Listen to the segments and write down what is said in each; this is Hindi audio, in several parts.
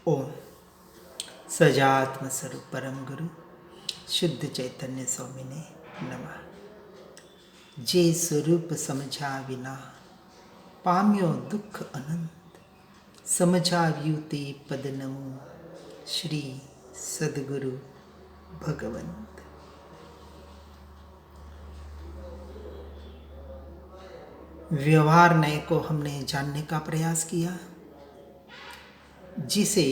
ओम सजात्म स्वरूप परम गुरु शुद्ध चैतन्य स्वामिने नमः। जे स्वरूप समझा बिना पाम्यो दुख अनंत, समझा व्यूते पद नमो श्री सद्गुरु भगवंत। व्यवहार नय को हमने जानने का प्रयास किया, जिसे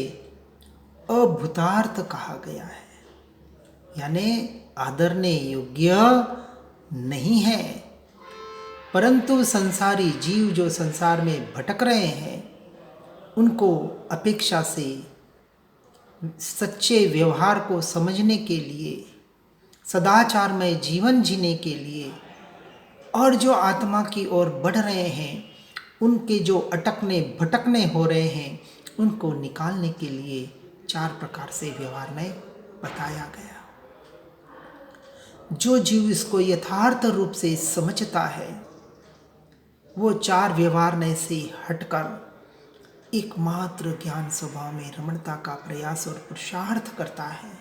अभूतार्थ कहा गया है, यानी आदरने योग्य नहीं है। परंतु संसारी जीव जो संसार में भटक रहे हैं, उनको अपेक्षा से सच्चे व्यवहार को समझने के लिए, सदाचारमय जीवन जीने के लिए, और जो आत्मा की ओर बढ़ रहे हैं, उनके जो अटकने भटकने हो रहे हैं, उनको निकालने के लिए 4 प्रकार से व्यवहार में बताया गया। जो जीव इसको यथार्थ रूप से समझता है, वो 4 व्यवहार में से हटकर एकमात्र ज्ञान स्वभाव में रमणता का प्रयास और पुरुषार्थ करता है,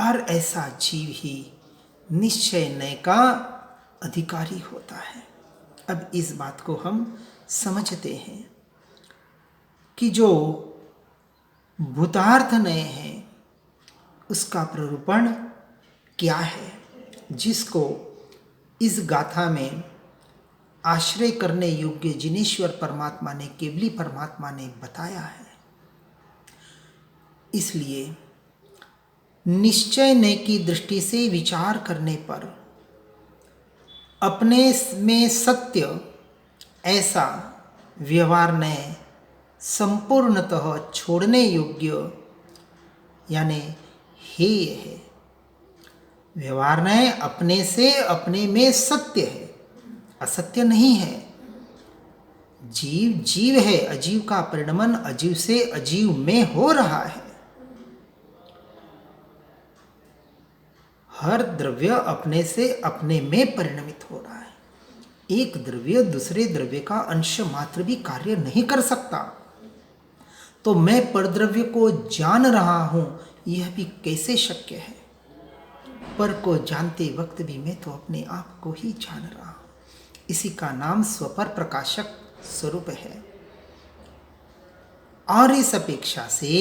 और ऐसा जीव ही निश्चय नय का अधिकारी होता है। अब इस बात को हम समझते हैं कि जो भूतार्थ नय है, उसका प्ररूपण क्या है, जिसको इस गाथा में आश्रय करने योग्य जिनेश्वर परमात्मा ने, केवली परमात्मा ने बताया है। इसलिए निश्चय नय की दृष्टि से विचार करने पर अपने में सत्य ऐसा व्यवहार नय संपूर्णतः छोड़ने योग्य यानी हेय है। व्यवहार नय अपने से अपने में सत्य है, असत्य नहीं है। जीव जीव है, अजीव का परिणमन अजीव से अजीव में हो रहा है। हर द्रव्य अपने से अपने में परिणमित हो रहा है। एक द्रव्य दूसरे द्रव्य का अंश मात्र भी कार्य नहीं कर सकता, तो मैं परद्रव्य को जान रहा हूं, यह भी कैसे शक्य है? पर को जानते वक्त भी मैं तो अपने आप को ही जान रहा हूं। इसी का नाम स्वपर प्रकाशक स्वरूप है। और इस अपेक्षा से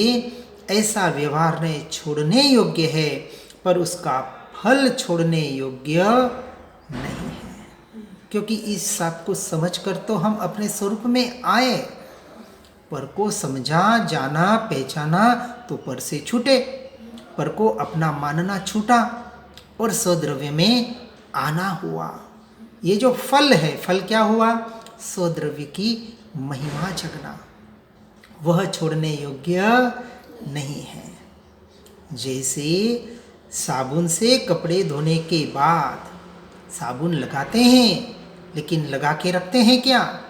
ऐसा व्यवहार ने छोड़ने योग्य है, पर उसका फल छोड़ने योग्य नहीं है। क्योंकि इस सब को समझकर तो हम अपने स्वरूप में आए, पर को समझा, जाना, पहचाना तो पर से छूटे, पर को अपना मानना छूटा और स्वद्रव्य में आना हुआ। ये जो फल है, फल क्या हुआ? स्वद्रव्य की महिमा जगना, वह छोड़ने योग्य नहीं है। जैसे साबुन से कपड़े धोने के बाद साबुन लगाते हैं, लेकिन लगा के रखते हैं क्या?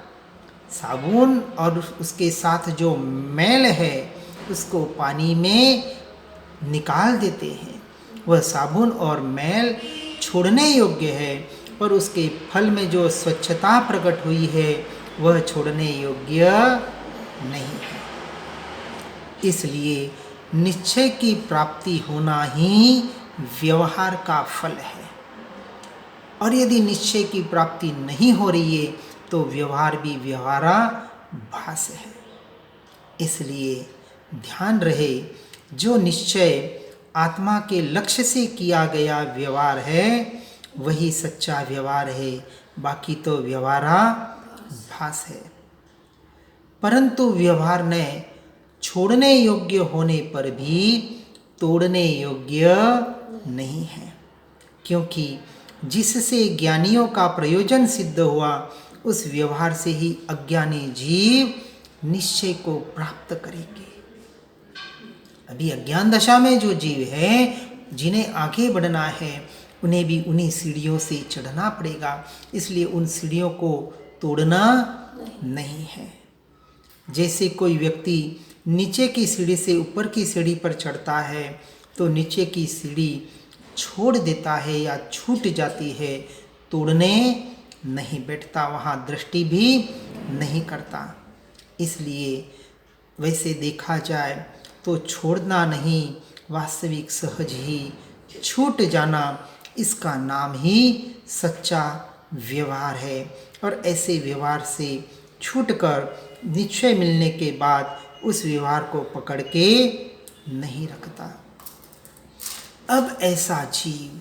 साबुन और उसके साथ जो मैल है, उसको पानी में निकाल देते हैं। वह साबुन और मैल छोड़ने योग्य है, पर उसके फल में जो स्वच्छता प्रकट हुई है, वह छोड़ने योग्य नहीं है। इसलिए निश्चय की प्राप्ति होना ही व्यवहार का फल है। और यदि निश्चय की प्राप्ति नहीं हो रही है, तो व्यवहार भी व्यवहाराभास है। इसलिए ध्यान रहे, जो निश्चय आत्मा के लक्ष्य से किया गया व्यवहार है, वही सच्चा व्यवहार है, बाकी तो व्यवहाराभास है। परंतु व्यवहार ने छोड़ने योग्य होने पर भी तोड़ने योग्य नहीं है, क्योंकि जिससे ज्ञानियों का प्रयोजन सिद्ध हुआ, उस व्यवहार से ही अज्ञानी जीव निश्चय को प्राप्त करेंगे। अभी अज्ञान दशा में जो जीव है, जिन्हें आगे बढ़ना है, उन्हें भी उन्हीं सीढ़ियों से चढ़ना पड़ेगा। इसलिए उन सीढ़ियों को तोड़ना नहीं है। जैसे कोई व्यक्ति नीचे की सीढ़ी से ऊपर की सीढ़ी पर चढ़ता है, तो नीचे की सीढ़ी छोड़ देता है या छूट जाती है, तोड़ने नहीं बैठता, वहाँ दृष्टि भी नहीं करता। इसलिए वैसे देखा जाए तो छोड़ना नहीं, वास्तविक सहज ही छूट जाना, इसका नाम ही सच्चा व्यवहार है। और ऐसे व्यवहार से छूटकर निश्चय मिलने के बाद उस व्यवहार को पकड़ के नहीं रखता। अब ऐसा जीव,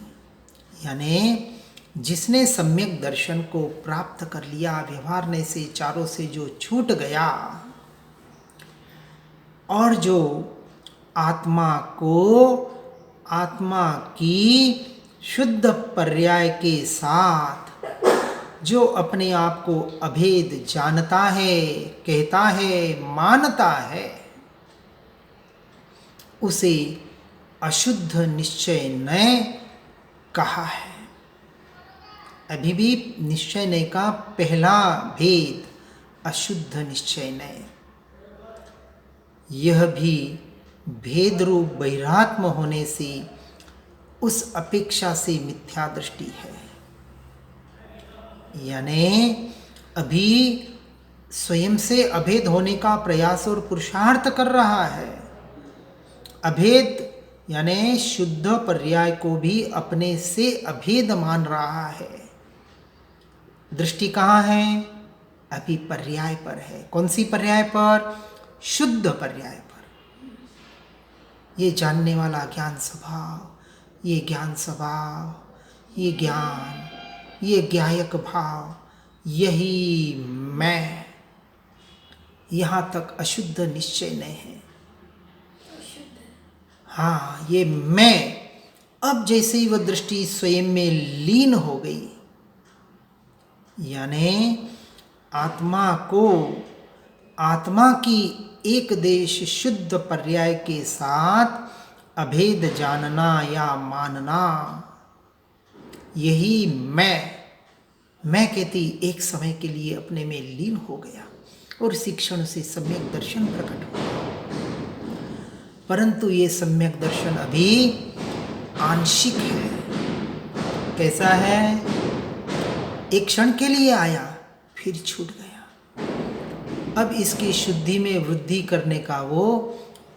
यानी जिसने सम्यक दर्शन को प्राप्त कर लिया, व्यवहारने से चारों से जो छूट गया और जो आत्मा को आत्मा की शुद्ध पर्याय के साथ जो अपने आप को अभेद जानता है, कहता है, मानता है, उसे अशुद्ध निश्चय नय कहा है। अभी भी निश्चय नय का पहला भेद अशुद्ध निश्चय नय, यह भी भेद रूप बहिरात्म होने से उस अपेक्षा से मिथ्या दृष्टि है। यानी अभी स्वयं से अभेद होने का प्रयास और पुरुषार्थ कर रहा है। अभेद यानी शुद्ध पर्याय को भी अपने से अभेद मान रहा है। दृष्टि कहाँ है? अभी पर्याय पर है। कौन सी पर्याय पर? शुद्ध पर्याय पर। ये जानने वाला ज्ञान स्वभाव, ये ज्ञान स्वभाव, ये ज्ञान, ये ज्ञायक भाव, यही मैं, यहाँ तक अशुद्ध निश्चय नहीं है। हाँ, ये मैं अब जैसे ही वह दृष्टि स्वयं में लीन हो गई, यानी आत्मा को आत्मा की एक देश शुद्ध पर्याय के साथ अभेद जानना या मानना, यही मैं कहती एक समय के लिए अपने में लीन हो गया और शिक्षण से सम्यक दर्शन प्रकट हुआ। परंतु ये सम्यक दर्शन अभी आंशिक है। कैसा है? एक क्षण के लिए आया, फिर छूट गया। अब इसकी शुद्धि में वृद्धि करने का वो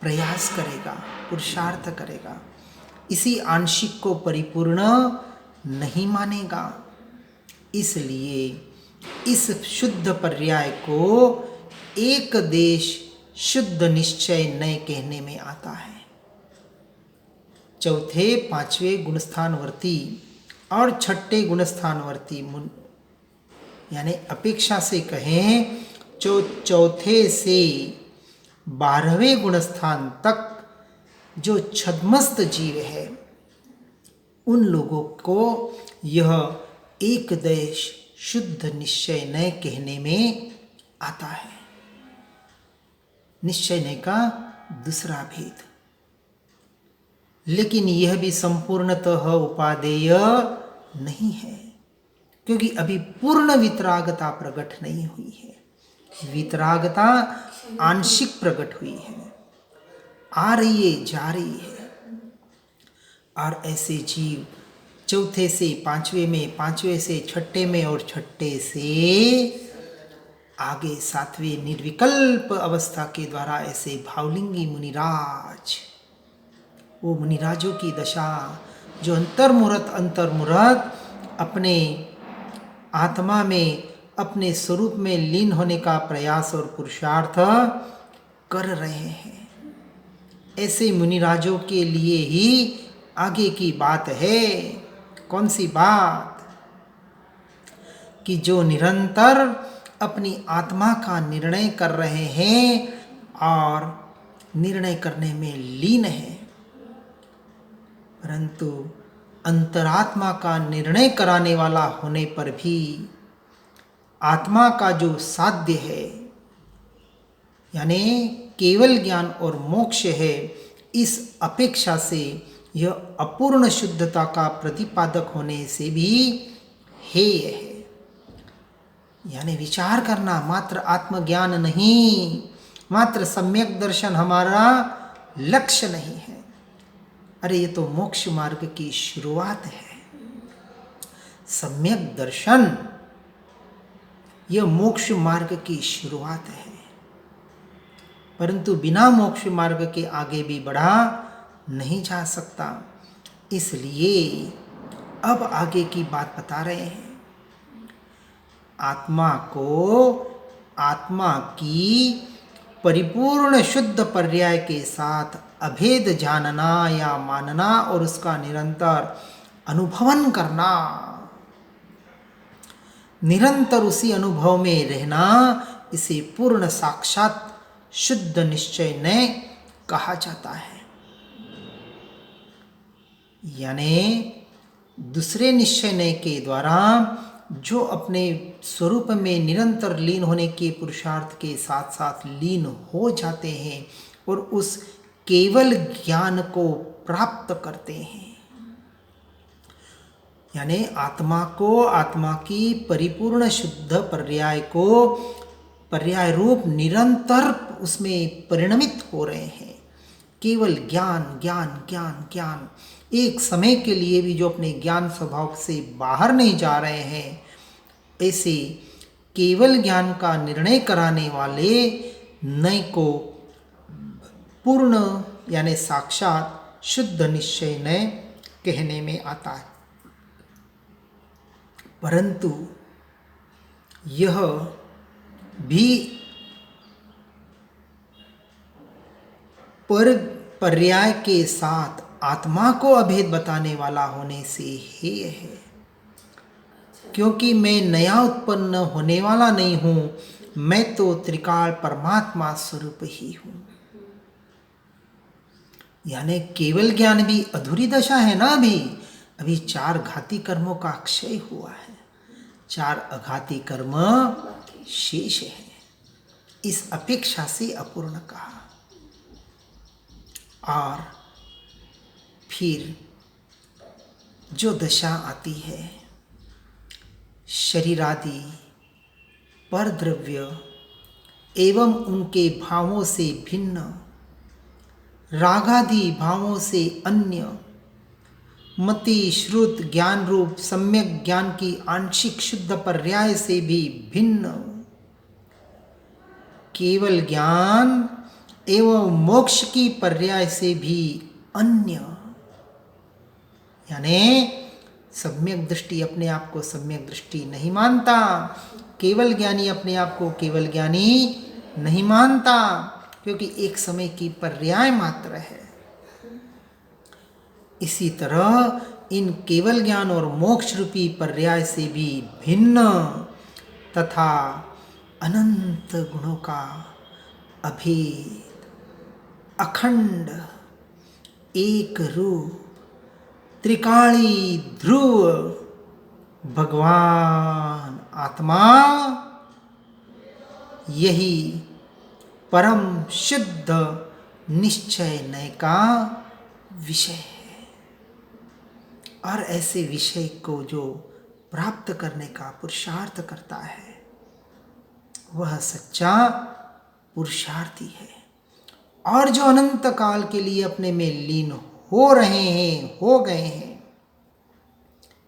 प्रयास करेगा, पुरुषार्थ करेगा। इसी आंशिक को परिपूर्ण नहीं मानेगा। इसलिए इस शुद्ध पर्याय को एक देश शुद्ध निश्चय नय कहने में आता है। चौथे पांचवें गुणस्थानवर्ती और छठे गुणस्थानवर्ती यानी अपेक्षा से कहें जो चौथे से 12वें गुणस्थान तक जो छद्मस्त जीव है, उन लोगों को यह एक देश शुद्ध निश्चय नय कहने में आता है। निश्चय नय का दूसरा भेद। लेकिन यह भी संपूर्णतः उपादेय नहीं है, क्योंकि अभी पूर्ण वितरागता प्रकट नहीं हुई है। वितरागता आंशिक प्रकट हुई है, आ रही है, जा रही है। और ऐसे जीव चौथे से पांचवें में, पांचवें से छठे में और छठे से आगे सातवें निर्विकल्प अवस्था के द्वारा ऐसे भावलिंगी मुनिराज, वो मुनिराजों की दशा जो अंतर्मुहूर्त अपने आत्मा में, अपने स्वरूप में लीन होने का प्रयास और पुरुषार्थ कर रहे हैं, ऐसे मुनिराजों के लिए ही आगे की बात है। कौन सी बात? कि जो निरंतर अपनी आत्मा का निर्णय कर रहे हैं और निर्णय करने में लीन है, परंतु अंतरात्मा का निर्णय कराने वाला होने पर भी आत्मा का जो साध्य है, यानी केवल ज्ञान और मोक्ष है, इस अपेक्षा से यह अपूर्ण शुद्धता का प्रतिपादक होने से भी हेय है। यानी विचार करना, मात्र आत्मज्ञान नहीं, मात्र सम्यक दर्शन हमारा लक्ष्य नहीं है। अरे ये तो मोक्ष मार्ग की शुरुआत है। सम्यक दर्शन यह मोक्ष मार्ग की शुरुआत है। परंतु बिना मोक्ष मार्ग के आगे भी बढ़ा नहीं जा सकता। इसलिए अब आगे की बात बता रहे हैं। आत्मा को आत्मा की परिपूर्ण शुद्ध पर्याय के साथ अभेद जानना या मानना और उसका निरंतर अनुभवन करना, निरंतर उसी अनुभव में रहना, इसे पूर्ण साक्षात शुद्ध निश्चय ने कहा जाता है। यानी दूसरे निश्चय नय के द्वारा जो अपने स्वरूप में निरंतर लीन होने के पुरुषार्थ के साथ साथ लीन हो जाते हैं और उस केवल ज्ञान को प्राप्त करते हैं। यानी आत्मा को, आत्मा की परिपूर्ण शुद्ध पर्याय को, पर्याय रूप निरंतर उसमें परिणमित हो रहे हैं। केवल ज्ञान ज्ञान ज्ञान ज्ञान, एक समय के लिए भी जो अपने ज्ञान स्वभाव से बाहर नहीं जा रहे हैं, ऐसे केवल ज्ञान का निर्णय कराने वाले नय को पूर्ण यानी साक्षात शुद्ध निश्चय नय कहने में आता है। परंतु यह भी पर पर्याय के साथ आत्मा को अभेद बताने वाला होने से ही है, क्योंकि मैं नया उत्पन्न होने वाला नहीं हूं, मैं तो त्रिकाल परमात्मा स्वरूप ही हूं। यानी केवल ज्ञान भी अधूरी दशा है ना। अभी 4 घाती कर्मों का क्षय हुआ है, 4 अघाती कर्म शेष है। इस अपेक्षा से अपूर्ण कहा। और फिर जो दशा आती है, शरीरादि पर द्रव्य एवं उनके भावों से भिन्न, रागादि भावों से अन्य, मति श्रुत ज्ञान रूप सम्यक ज्ञान की आंशिक शुद्ध पर्याय से भी भिन्न, केवल ज्ञान एवं मोक्ष की पर्याय से भी अन्य। यानी सम्यक दृष्टि अपने आप को सम्यक दृष्टि नहीं मानता, केवल ज्ञानी अपने आप को केवल ज्ञानी नहीं मानता, क्योंकि एक समय की पर्याय मात्र है। इसी तरह इन केवल ज्ञान और मोक्ष रूपी पर्याय से भी भिन्न तथा अनंत गुणों का अभेद, अखंड एक रूप त्रिकाली ध्रुव भगवान आत्मा, यही परम शुद्ध निश्चय नय का विषय है। और ऐसे विषय को जो प्राप्त करने का पुरुषार्थ करता है, वह सच्चा पुरुषार्थी है। और जो अनंत काल के लिए अपने में लीन हो रहे हैं, हो गए हैं,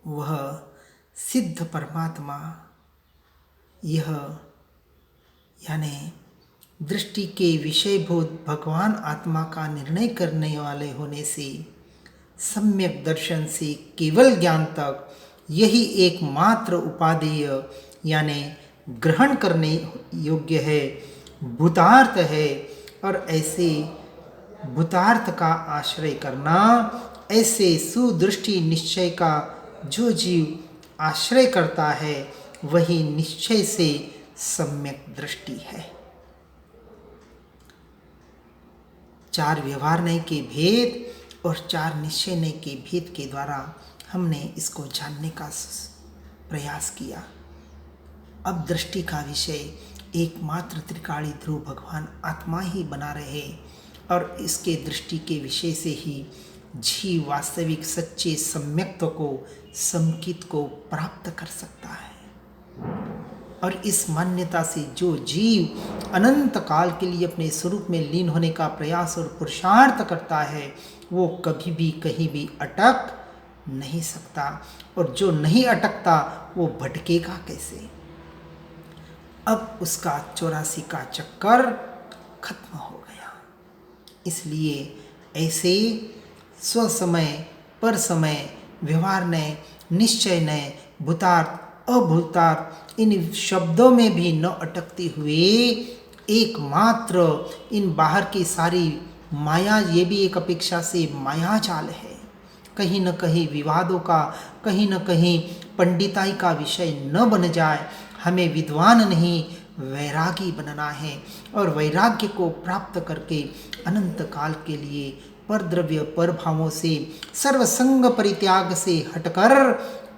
वह सिद्ध परमात्मा, यह यानी दृष्टि के विषयभूत भगवान आत्मा का निर्णय करने वाले होने से सम्यक दर्शन से केवल ज्ञान तक यही एकमात्र उपादेय यानी ग्रहण करने योग्य है, भूतार्थ है। और ऐसे भूतार्थ का आश्रय करना, ऐसे सुदृष्टि निश्चय का जो जीव आश्रय करता है, वही निश्चय से सम्यक दृष्टि है। 4 व्यवहार नय के भेद और 4 निश्चय नय के भेद के द्वारा हमने इसको जानने का प्रयास किया। अब दृष्टि का विषय एकमात्र त्रिकाली ध्रुव भगवान आत्मा ही बना रहे, और इसके दृष्टि के विषय से ही जीव वास्तविक सच्चे सम्यक्त्व को, समकित को प्राप्त कर सकता है। और इस मान्यता से जो जीव अनंत काल के लिए अपने स्वरूप में लीन होने का प्रयास और पुरुषार्थ करता है, वो कभी भी कहीं भी अटक नहीं सकता। और जो नहीं अटकता, वो भटकेगा कैसे? अब उसका 84 का चक्कर खत्म हो गया। इसलिए ऐसे स्वसमय पर समय व्यवहार नय, निश्चय नय, भूतार्थ अभूतार्थ इन शब्दों में भी न अटकते हुए एकमात्र इन बाहर की सारी माया, ये भी एक अपेक्षा से माया जाल है, कहीं न कहीं विवादों का, कहीं न कहीं पंडिताई का विषय न बन जाए। हमें विद्वान नहीं वैरागी बनना है और वैराग्य को प्राप्त करके अनंत काल के लिए पर द्रव्य पर भावों से सर्वसंग परित्याग से हटकर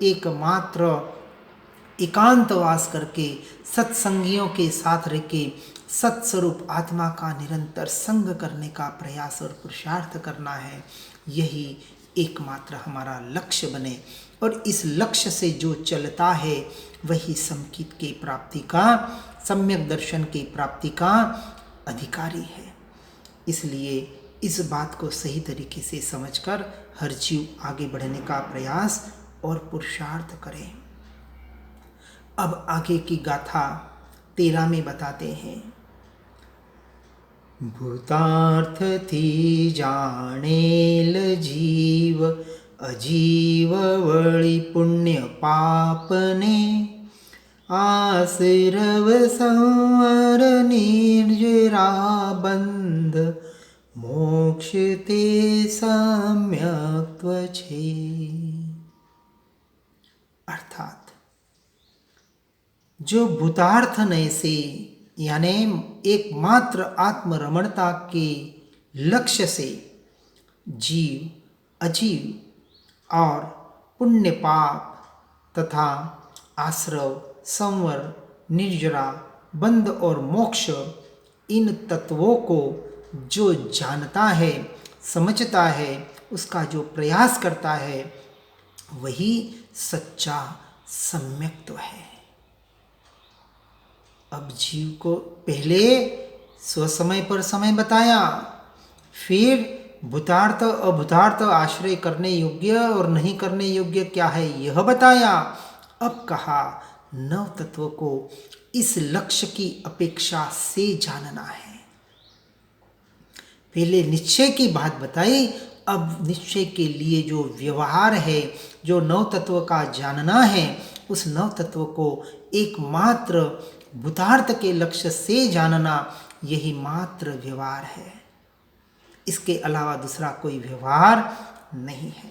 एकमात्र एकांतवास करके सत्संगियों के साथ रह के सत्स्वरूप आत्मा का निरंतर संग करने का प्रयास और पुरुषार्थ करना है। यही एकमात्र हमारा लक्ष्य बने और इस लक्ष्य से जो चलता है वही समकित के प्राप्ति का, सम्यक दर्शन की प्राप्ति का अधिकारी है। इसलिए इस बात को सही तरीके से समझकर हर जीव आगे बढ़ने का प्रयास और पुरुषार्थ करे। अब आगे की गाथा 13 में बताते हैं। भूतार्थ थी जानेल जीव, अजीव वळी पुण्य पापने, आसिरव संवर निर्जरा बंध, मोक्ष ते सम्यक्त्व छे। अर्थात जो भूतार्थ नय से यानी एकमात्र आत्मरमणता के लक्ष्य से जीव अजीव और पुण्य पाप तथा आश्रव संवर निर्जरा बंध और मोक्ष इन तत्वों को जो जानता है, समझता है, उसका जो प्रयास करता है वही सच्चा सम्यक्त्व है। अब जीव को पहले स्वसमय पर समय बताया, फिर भूतार्थ अभूतार्थ आश्रय करने योग्य और नहीं करने योग्य क्या है यह बताया। अब कहा नव तत्व को इस लक्ष्य की अपेक्षा से जानना है। पहले निश्चय की बात बताई, अब निश्चय के लिए जो व्यवहार है, जो नव तत्व का जानना है, उस नव तत्व को एकमात्र भूतार्थ के लक्ष्य से जानना यही मात्र व्यवहार है। इसके अलावा दूसरा कोई व्यवहार नहीं है।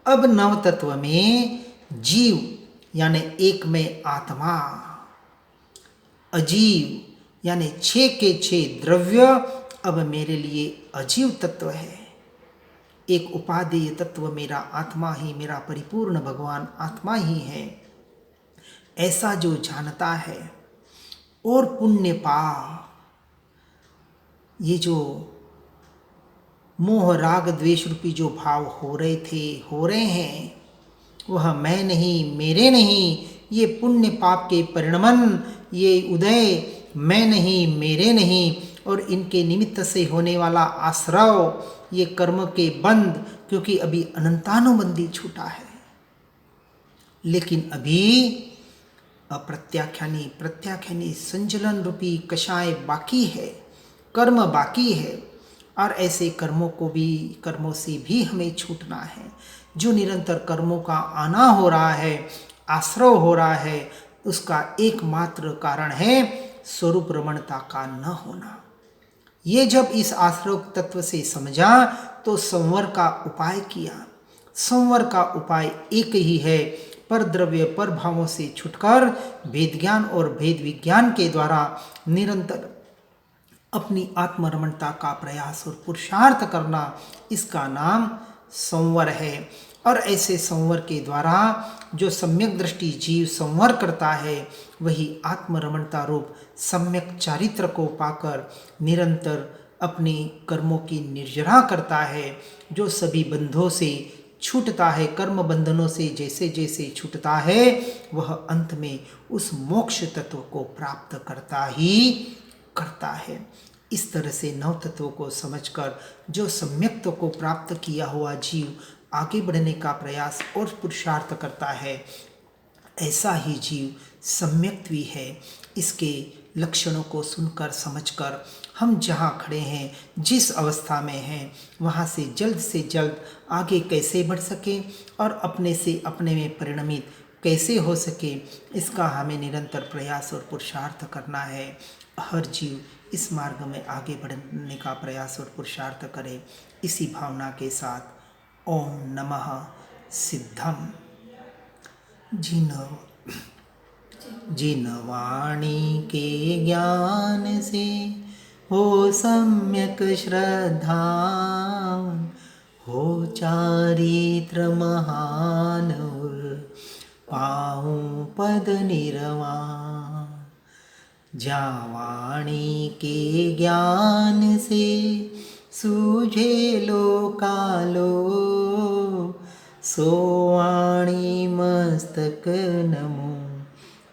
अब नव तत्व में जीव यानी एक में आत्मा, अजीव यानी 6 के 6 द्रव्य अब मेरे लिए अजीव तत्व है। एक उपादेय तत्व मेरा आत्मा ही, मेरा परिपूर्ण भगवान आत्मा ही है, ऐसा जो जानता है। और पुण्य पाप, ये जो मोह राग द्वेष रूपी जो भाव हो रहे थे, हो रहे हैं, वह मैं नहीं, मेरे नहीं, ये पुण्य पाप के परिणमन, ये उदय मैं नहीं, मेरे नहीं, और इनके निमित्त से होने वाला आश्रव, ये कर्म के बंध, क्योंकि अभी अनंतानुबंधी छूटा है, लेकिन अभी अप्रत्याख्यानी प्रत्याख्यानी संचलन रूपी कषाय बाकी है, कर्म बाकी है। और ऐसे कर्मों से भी हमें छूटना है। जो निरंतर कर्मों का आना हो रहा है, आश्रव हो रहा है, उसका एकमात्र कारण है स्वरूप रमणता का न होना। ये जब इस आश्रव तत्व से समझा तो संवर का उपाय किया। संवर का उपाय एक ही है, पर द्रव्य पर भावों से छुटकर भेद ज्ञान और भेद विज्ञान के द्वारा निरंतर अपनी आत्मरमणता का प्रयास और पुरुषार्थ करना, इसका नाम संवर है। और ऐसे संवर के द्वारा जो सम्यक दृष्टि जीव संवर करता है, वही आत्मरमणता रूप सम्यक चारित्र को पाकर निरंतर अपने कर्मों की निर्जरा करता है। जो सभी बंधों से छूटता है, कर्म बंधनों से जैसे जैसे छूटता है, वह अंत में उस मोक्ष तत्व को प्राप्त करता ही करता है। इस तरह से नव तत्व को समझकर जो सम्यक्त्व को प्राप्त किया हुआ जीव आगे बढ़ने का प्रयास और पुरुषार्थ करता है, ऐसा ही जीव सम्यक्त्वी है। इसके लक्षणों को सुनकर समझकर हम जहाँ खड़े हैं, जिस अवस्था में हैं, वहाँ से जल्द आगे कैसे बढ़ सके और अपने से अपने में परिणमित कैसे हो सके, इसका हमें निरंतर प्रयास और पुरुषार्थ करना है। हर जीव इस मार्ग में आगे बढ़ने का प्रयास और पुरुषार्थ करे। इसी भावना के साथ ओम नमः सिद्धम। जिन वाणी के ज्ञान से हो सम्यक श्रद्धा, हो चारित्र महान और पाऊं पद निर्वाण। जा वाणी के ज्ञान से सूझे लोकालो, सो वाणी मस्तक नमो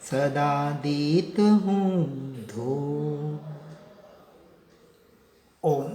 सदा देत हूँ धो। ओम